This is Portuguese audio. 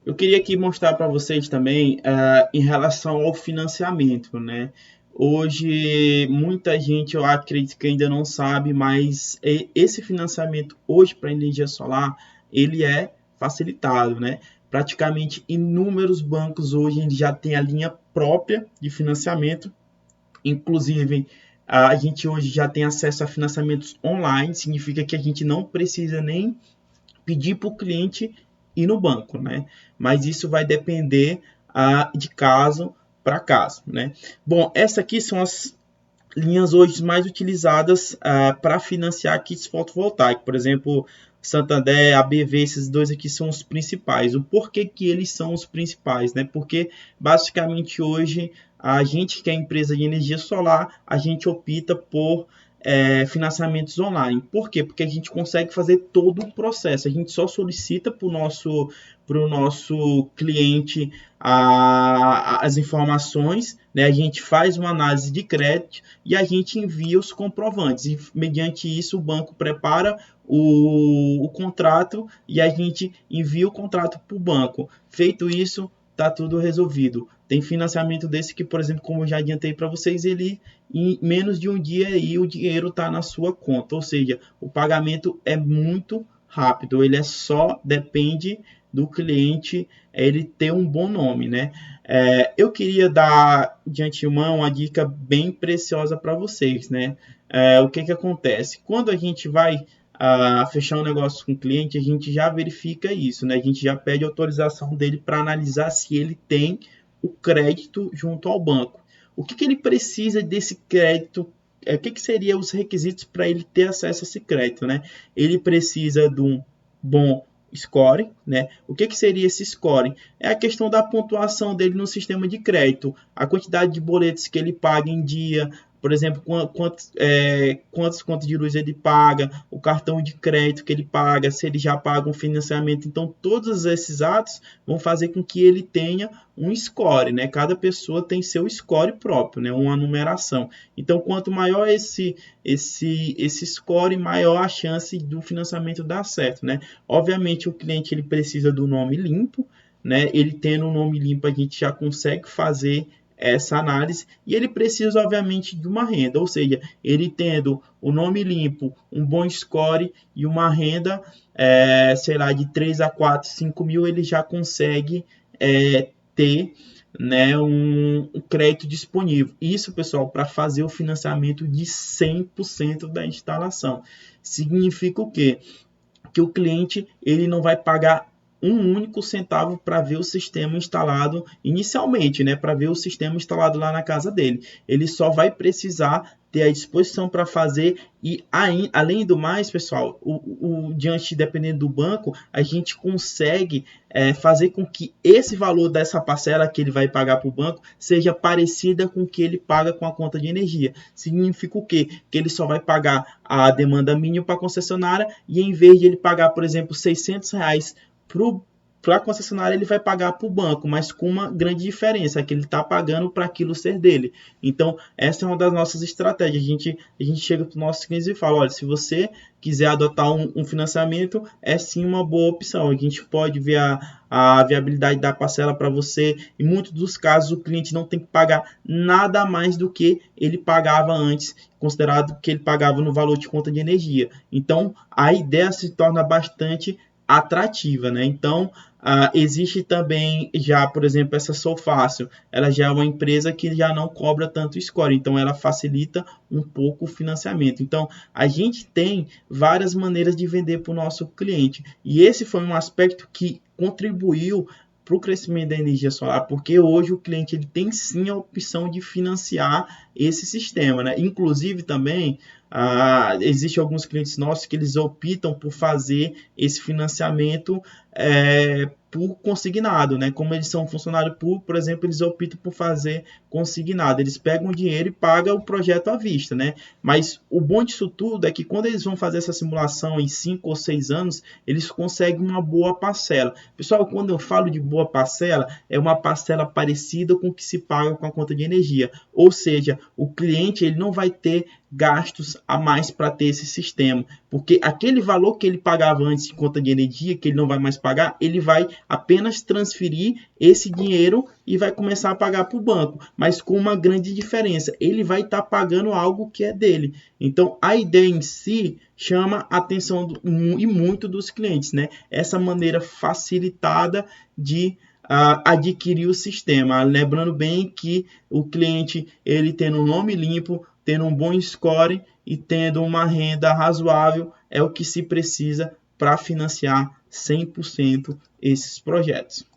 Eu queria aqui mostrar para vocês também em relação ao financiamento, né? Hoje, muita gente, eu acredito que ainda não sabe, mas esse financiamento hoje para energia solar, ele é facilitado, né? Praticamente inúmeros bancos hoje já têm a linha própria de financiamento. Inclusive, a gente hoje já tem acesso a financiamentos online, significa que a gente não precisa nem pedir para o cliente ir no banco, né? Mas isso vai depender de caso para caso, né? Bom, essas aqui são as linhas hoje mais utilizadas para financiar kits fotovoltaicos. Por exemplo, Santander, ABV, esses dois aqui são os principais. O porquê que eles são os principais, né? Porque basicamente hoje a gente que é empresa de energia solar, a gente opta por financiamentos online. Por quê? Porque a gente consegue fazer todo o processo. A gente só solicita para o nosso cliente as informações, né? A gente faz uma análise de crédito e a gente envia os comprovantes. E, mediante isso, o banco prepara o contrato e a gente envia o contrato para o banco. Feito isso, está tudo resolvido. Tem financiamento desse que, por exemplo, como eu já adiantei para vocês, ele em menos de um dia aí o dinheiro está na sua conta. Ou seja, o pagamento é muito rápido. Ele só depende do cliente ele ter um bom nome, né? Eu queria dar de antemão uma dica bem preciosa para vocês, né? O que acontece? Quando a gente vai fechar um negócio com o cliente, a gente já verifica isso, né? A gente já pede autorização dele para analisar se ele tem o crédito junto ao banco. O que ele precisa desse crédito? O que seriam os requisitos para ele ter acesso a esse crédito, né? Ele precisa de um bom score, né? O que seria esse score? É a questão da pontuação dele no sistema de crédito, a quantidade de boletos que ele paga em dia, por exemplo, quantas contas de luz ele paga, o cartão de crédito que ele paga, se ele já paga um financiamento. Então, todos esses atos vão fazer com que ele tenha um score, né? Cada pessoa tem seu score próprio, né? Uma numeração. Então, quanto maior esse score, maior a chance do financiamento dar certo, né? Obviamente, o cliente ele precisa do nome limpo, né? Ele tendo um nome limpo, a gente já consegue fazer essa análise e ele precisa, obviamente, de uma renda, ou seja, ele tendo o nome limpo, um bom score e uma renda, sei lá, de 3 a 4, 5 mil, ele já consegue ter, né, um crédito disponível. Isso, pessoal, para fazer o financiamento de 100% da instalação. Significa o quê? Que o cliente ele não vai pagar um único centavo para ver o sistema instalado inicialmente, né? Para ver o sistema instalado lá na casa dele. Ele só vai precisar ter a disposição para fazer e além do mais, pessoal, diante dependendo do banco, a gente consegue fazer com que esse valor dessa parcela que ele vai pagar para o banco seja parecida com o que ele paga com a conta de energia. Significa o quê? Que ele só vai pagar a demanda mínima para a concessionária e em vez de ele pagar, por exemplo, R$ 600 para a concessionária, ele vai pagar para o banco, mas com uma grande diferença, que ele está pagando para aquilo ser dele. Então, essa é uma das nossas estratégias. A gente chega para os nossos clientes e fala, olha, se você quiser adotar um financiamento, é sim uma boa opção. A gente pode ver a viabilidade da parcela para você. Em muitos dos casos, o cliente não tem que pagar nada mais do que ele pagava antes, considerado que ele pagava no valor de conta de energia. Então, a ideia se torna bastante atrativa, né? Então, existe também já, por exemplo, essa Solfácil, ela já é uma empresa que já não cobra tanto score, então ela facilita um pouco o financiamento. Então, a gente tem várias maneiras de vender para o nosso cliente, e esse foi um aspecto que contribuiu para o crescimento da energia solar, porque hoje o cliente ele tem sim a opção de financiar esse sistema, né? Inclusive também existem alguns clientes nossos que eles optam por fazer esse financiamento por consignado, né? Como eles são funcionário público, por exemplo, eles optam por fazer consignado. Eles pegam o dinheiro e pagam o projeto à vista, né? Mas o bom disso tudo é que quando eles vão fazer essa simulação em 5 ou 6 anos, eles conseguem uma boa parcela. Pessoal, quando eu falo de boa parcela, é uma parcela parecida com o que se paga com a conta de energia. Ou seja, o cliente ele não vai ter gastos a mais para ter esse sistema, porque aquele valor que ele pagava antes de conta de energia, que ele não vai mais pagar, ele vai apenas transferir esse dinheiro e vai começar a pagar para o banco, mas com uma grande diferença, ele vai estar pagando algo que é dele. Então, a ideia em si chama a atenção e muito dos clientes, né? Essa maneira facilitada de adquirir o sistema. Lembrando bem que o cliente, ele tendo um nome limpo, tendo um bom score e tendo uma renda razoável, é o que se precisa para financiar 100% esses projetos.